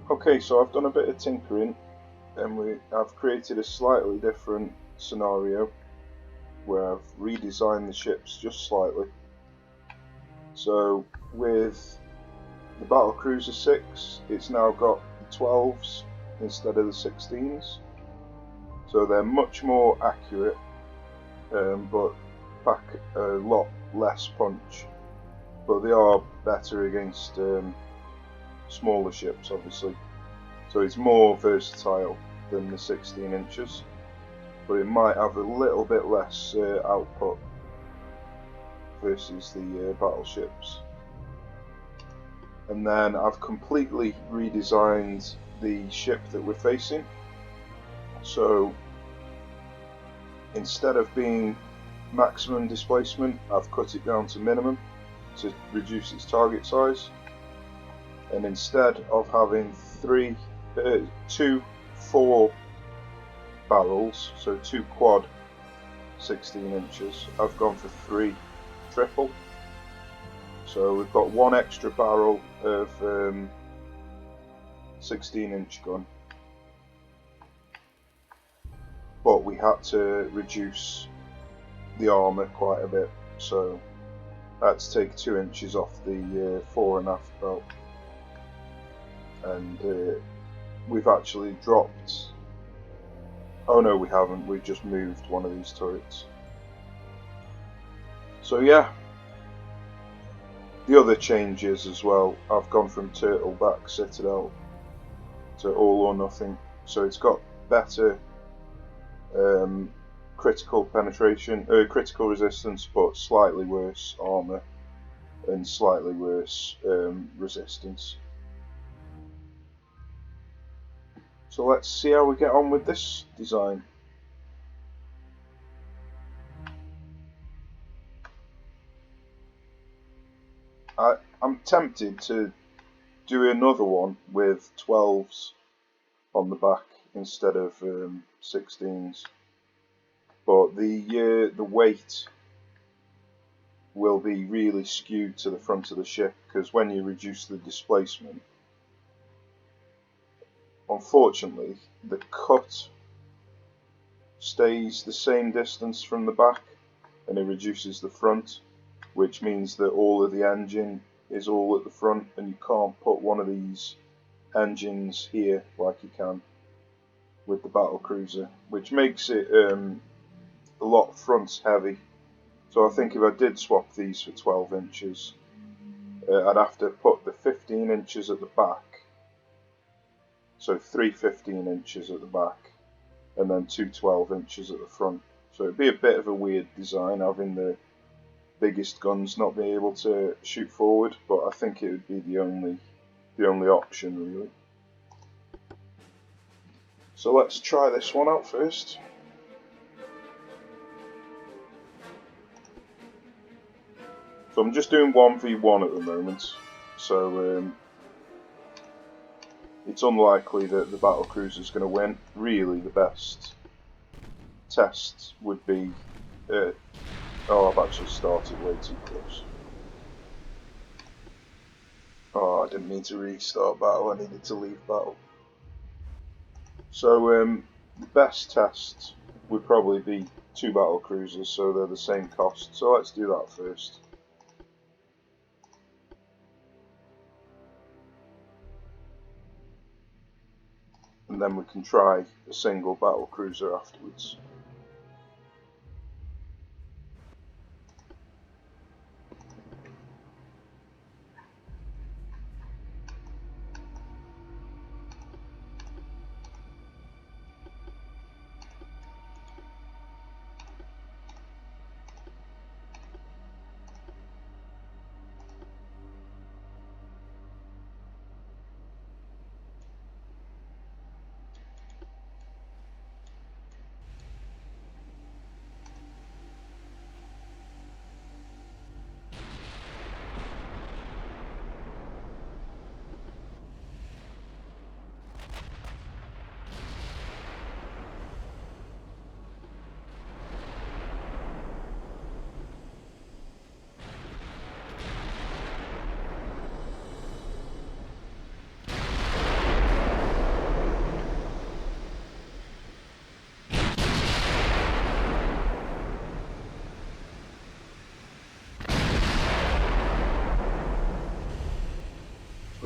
Okay, so I've done a bit of tinkering and I've created a slightly different scenario where I've redesigned the ships just slightly. So with the Battlecruiser 6, it's now got the 12s instead of the 16s. So they're much more accurate, but pack a lot less punch. But they are better against smaller ships, obviously. So it's more versatile than the 16 inches, but it might have a little bit less output versus the battleships. And then I've completely redesigned the ship that we're facing. So instead of being maximum displacement, I've cut it down to minimum to reduce its target size. And instead of having two 4 barrels, so 2 quad 16 inches, I've gone for 3 triple. So we've got 1 extra barrel of 16-inch gun, but we had to reduce the armour quite a bit, so I had to take 2 inches off the fore and aft belt, and we've actually dropped. Oh no, we haven't. We've just moved one of these turrets. So yeah. The other changes as well, I've gone from Turtleback Citadel to All or Nothing, so it's got better critical penetration, critical resistance, but slightly worse armour and slightly worse resistance. So let's see how we get on with this design. I'm tempted to do another one with 12s on the back instead of 16s, but the weight will be really skewed to the front of the ship because when you reduce the displacement, unfortunately the cut stays the same distance from the back and it reduces the front, which means that all of the engine is all at the front and you can't put one of these engines here like you can with the Battlecruiser, which makes it a lot front heavy. So I think if I did swap these for 12 inches, I'd have to put the 15 inches at the back, so 3 15 inches at the back and then 2 12 inches at the front. So it'd be a bit of a weird design having the biggest guns not being able to shoot forward, but I think it would be the only option really. So let's try this one out first. So I'm just doing 1v1 at the moment, so it's unlikely that the Battlecruiser is going to win. Really, the best test would be... oh, I've actually started way too close. Oh, I didn't mean to restart battle, I needed to leave battle. So the best test would probably be 2 Battlecruisers, so they're the same cost. So let's do that first. And then we can try a single Battlecruiser afterwards.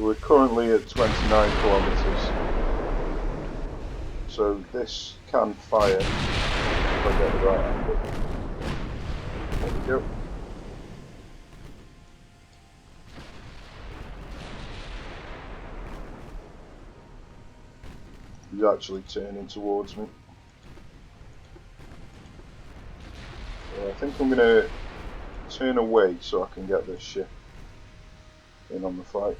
So we're currently at 29 kilometers. So this can fire if I get the right angle. There we go. He's actually turning towards me. So I think I'm going to turn away so I can get this ship in on the fight.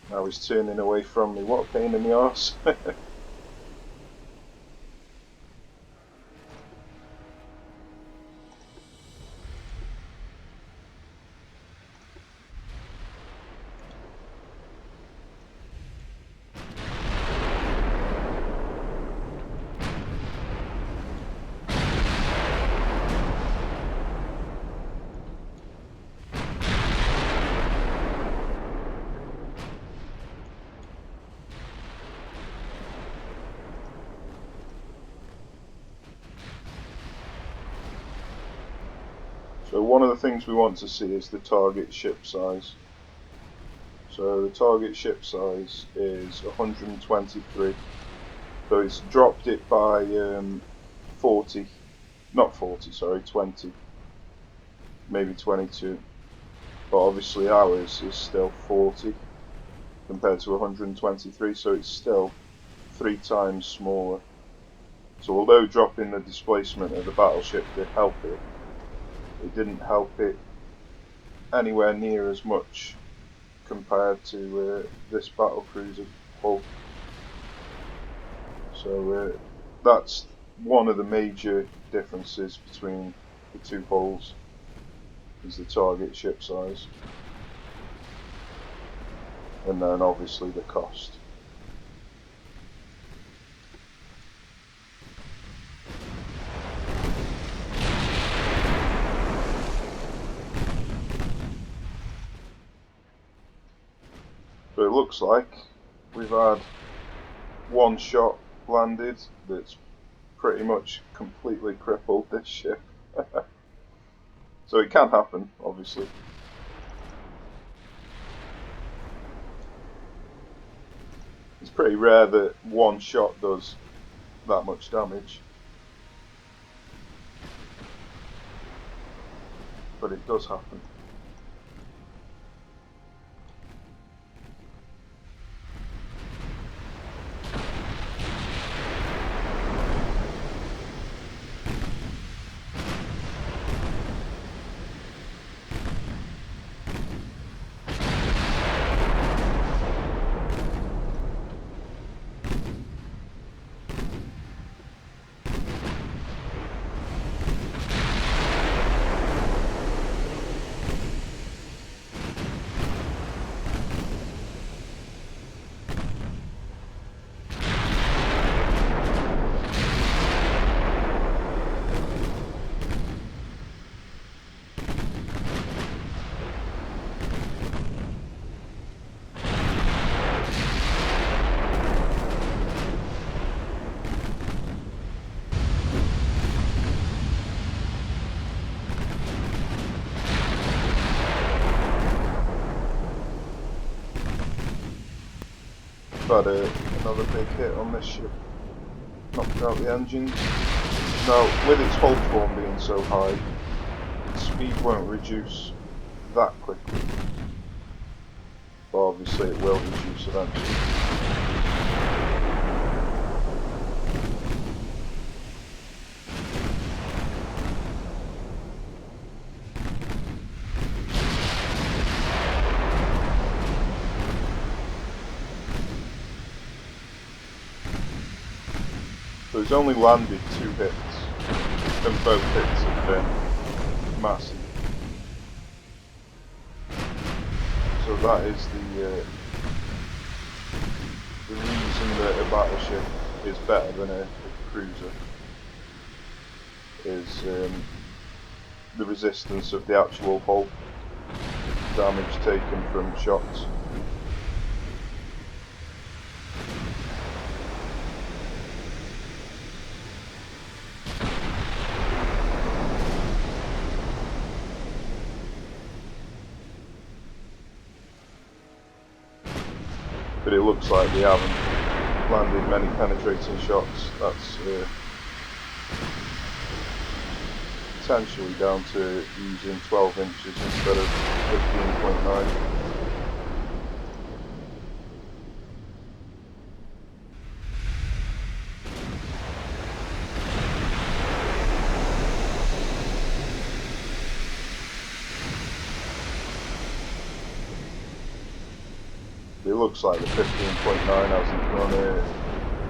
Now he's turning away from me. What a pain in the arse. So one of the things we want to see is the target ship size. So the target ship size is 123. So it's dropped it by 40, not 40, sorry, 20, maybe 22. But obviously ours is still 40 compared to 123, so it's still 3 times smaller. So although dropping the displacement of the battleship did help it, it didn't help it anywhere near as much compared to this battlecruiser hull. So that's one of the major differences between the two hulls, is the target ship size, and then obviously the cost. So it looks like we've had one shot landed that's pretty much completely crippled this ship. So it can happen, obviously. It's pretty rare that one shot does that much damage, but it does happen. Had another big hit on this ship, knocked out the engines. Now, with its hull form being so high, the speed won't reduce that quickly, but obviously it will reduce eventually. So he's only landed 2 hits, and both hits have been massive. that is the reason that a battleship is better than a cruiser, is the resistance of the actual hull, damage taken from shots. But it looks like they haven't landed many penetrating shots. That's potentially down to using 12 inches instead of 15.9. It looks like the 15.9 hasn't done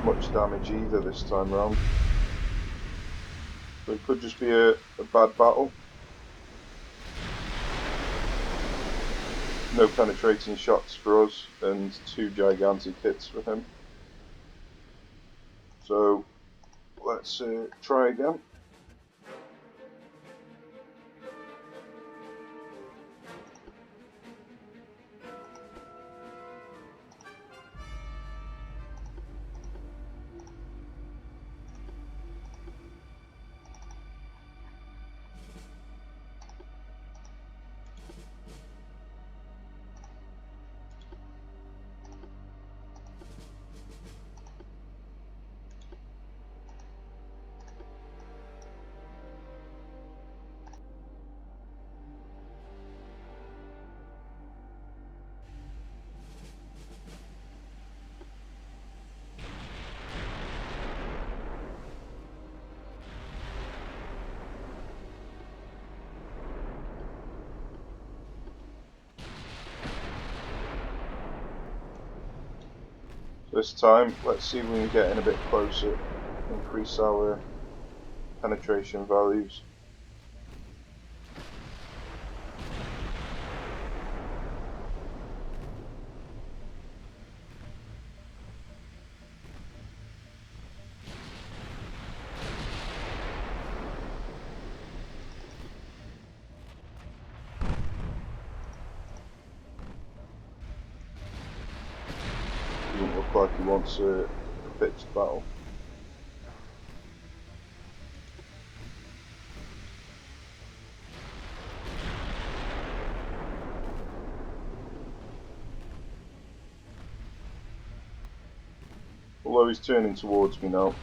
much damage either this time round. So it could just be a bad battle. No penetrating shots for us and 2 gigantic hits for him. So let's try again. This time, let's see if we can get in a bit closer, increase our penetration values. Doesn't look like he wants a fixed battle. Although he's turning towards me now.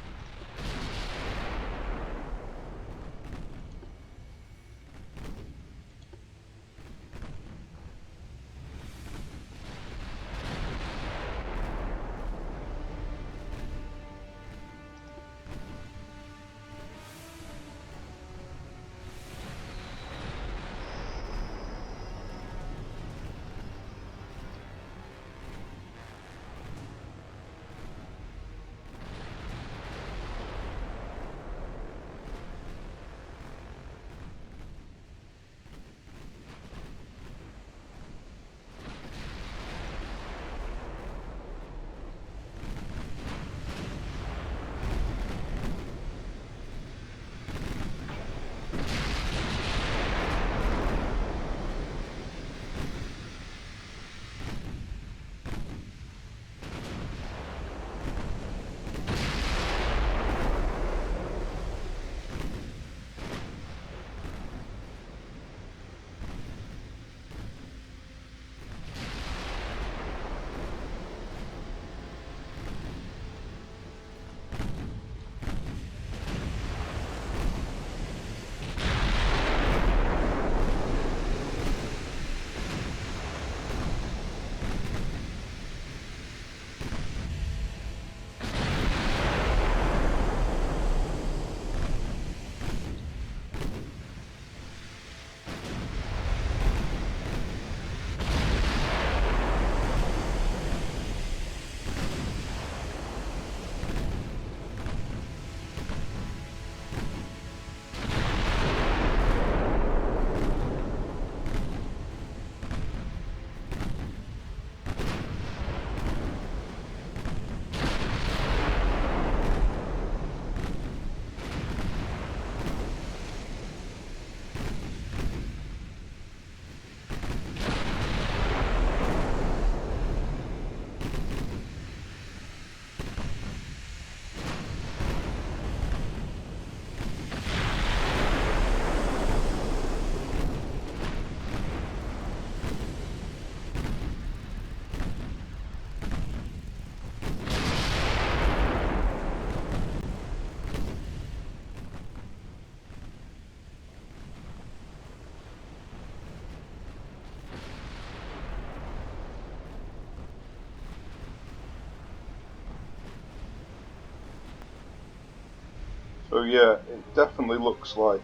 yeah, it definitely looks like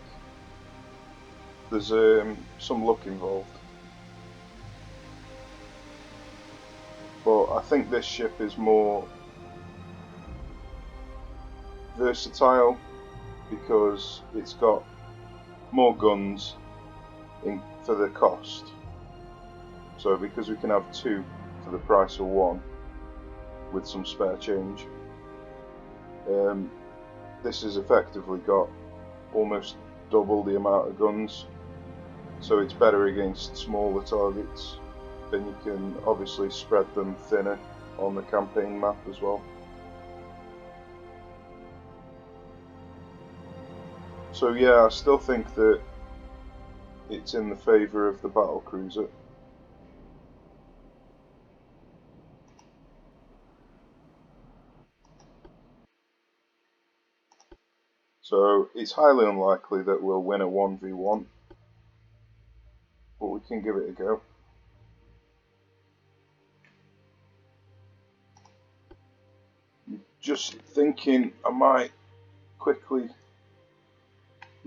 there's some luck involved. But I think this ship is more versatile because it's got more guns for the cost. So because we can have 2 for the price of 1 with some spare change, this has effectively got almost double the amount of guns, so it's better against smaller targets. Then you can obviously spread them thinner on the campaign map as well. So yeah, I still think that it's in the favour of the battlecruiser. So it's highly unlikely that we'll win a 1v1, but we can give it a go. Just thinking I might quickly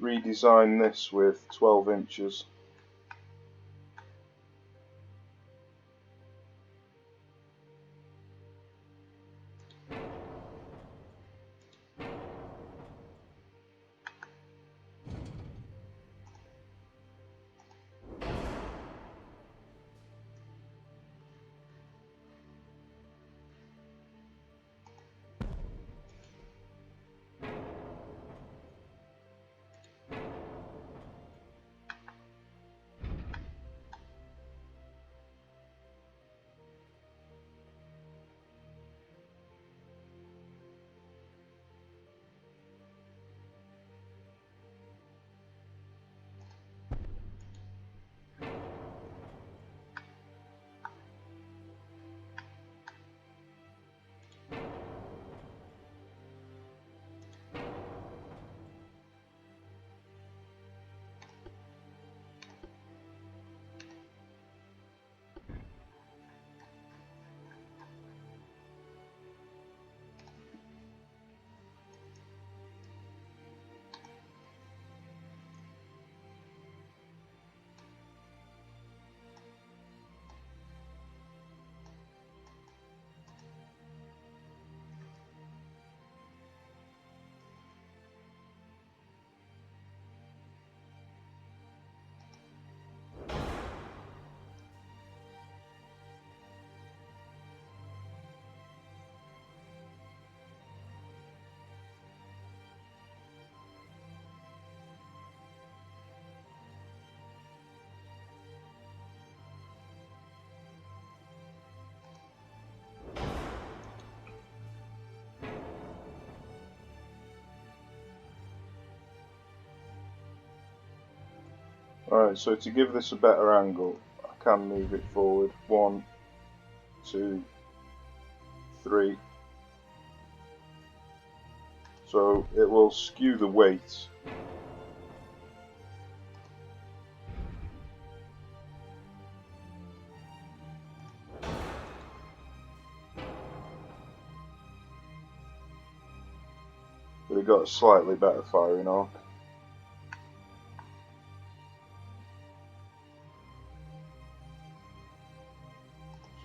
redesign this with 12 inches. Alright, so to give this a better angle, I can move it forward 1, 2, 3. So it will skew the weight. But it got a slightly better firing arc.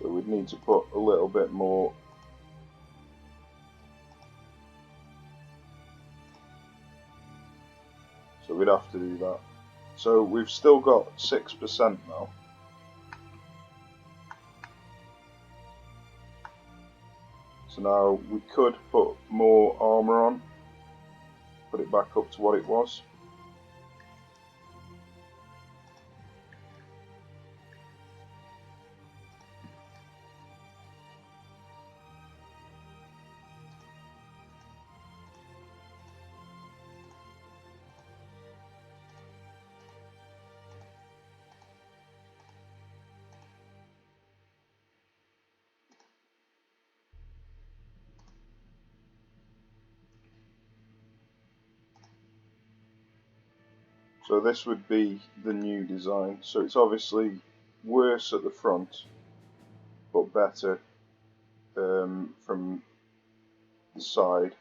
So we'd need to put a little bit more. So we'd have to do that. So we've still got 6% now. So now we could put more armour on, put it back up to what it was. So this would be the new design. So it's obviously worse at the front, but better from the side.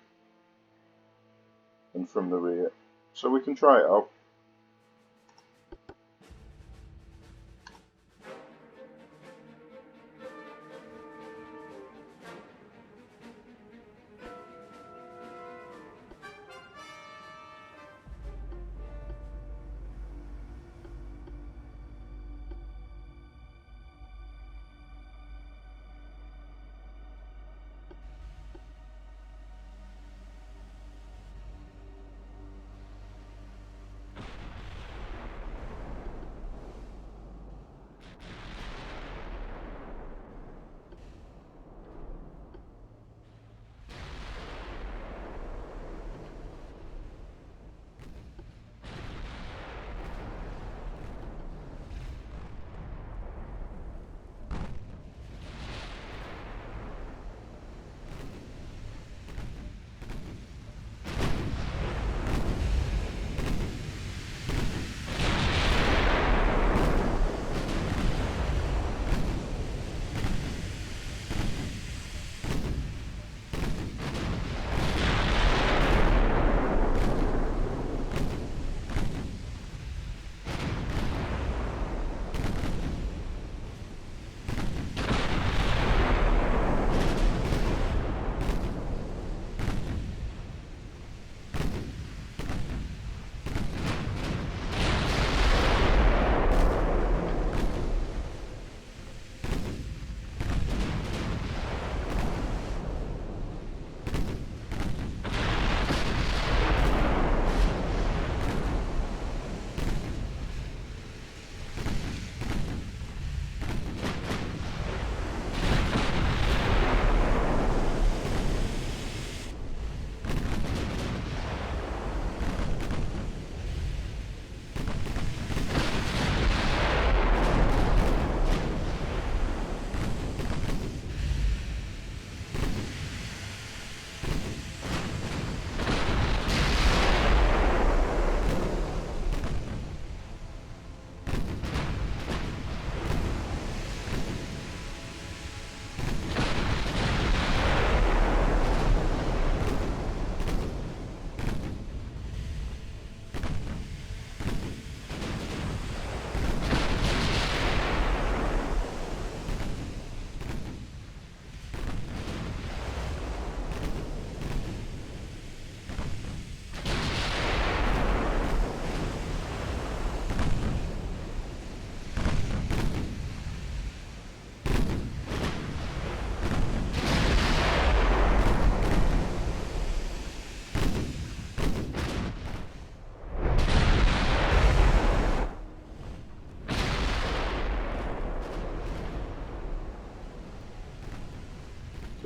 and from the rear. So we can try it out.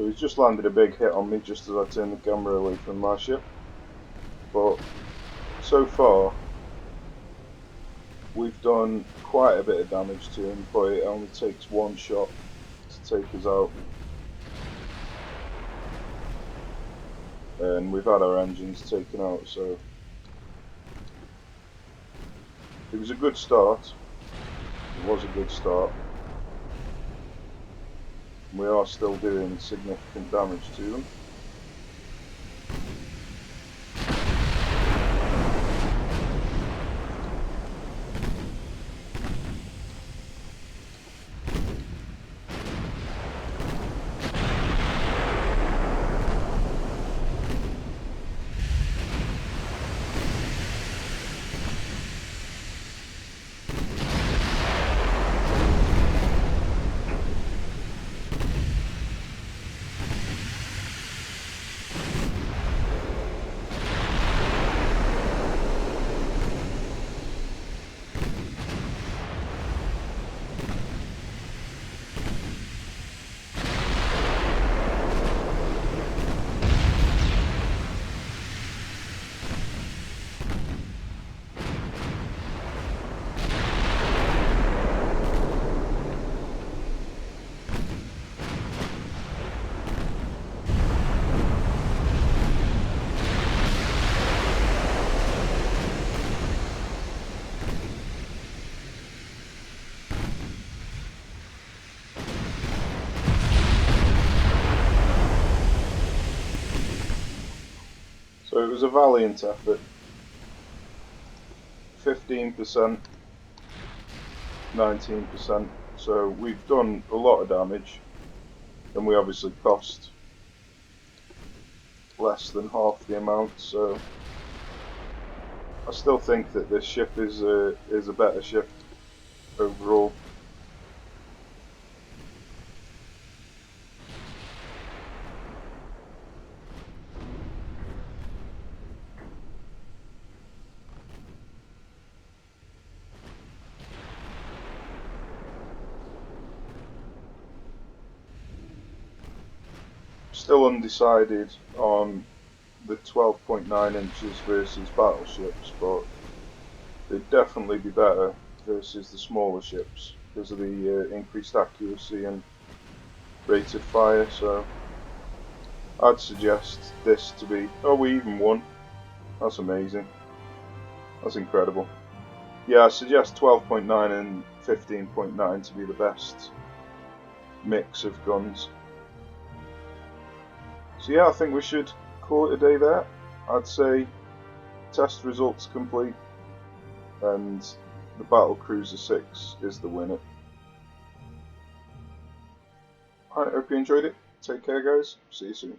So he's just landed a big hit on me just as I turned the camera away from my ship. But so far, we've done quite a bit of damage to him, but it only takes one shot to take us out. And we've had our engines taken out, so it was a good start. It was a good start. We are still doing significant damage to them. was a valiant effort. 15%, 19%, so we've done a lot of damage, and we obviously cost less than half the amount, so I still think that this ship is a better ship overall. Still undecided on the 12.9 inches versus battleships, but they'd definitely be better versus the smaller ships because of the increased accuracy and rate of fire. So I'd suggest this to be. Oh, we even won. That's amazing. That's incredible. Yeah, I suggest 12.9 and 15.9 to be the best mix of guns. So yeah, I think we should call it a day there. I'd say test results complete, and the Battle Cruiser 6 is the winner. Alright, hope you enjoyed it. Take care guys, see you soon.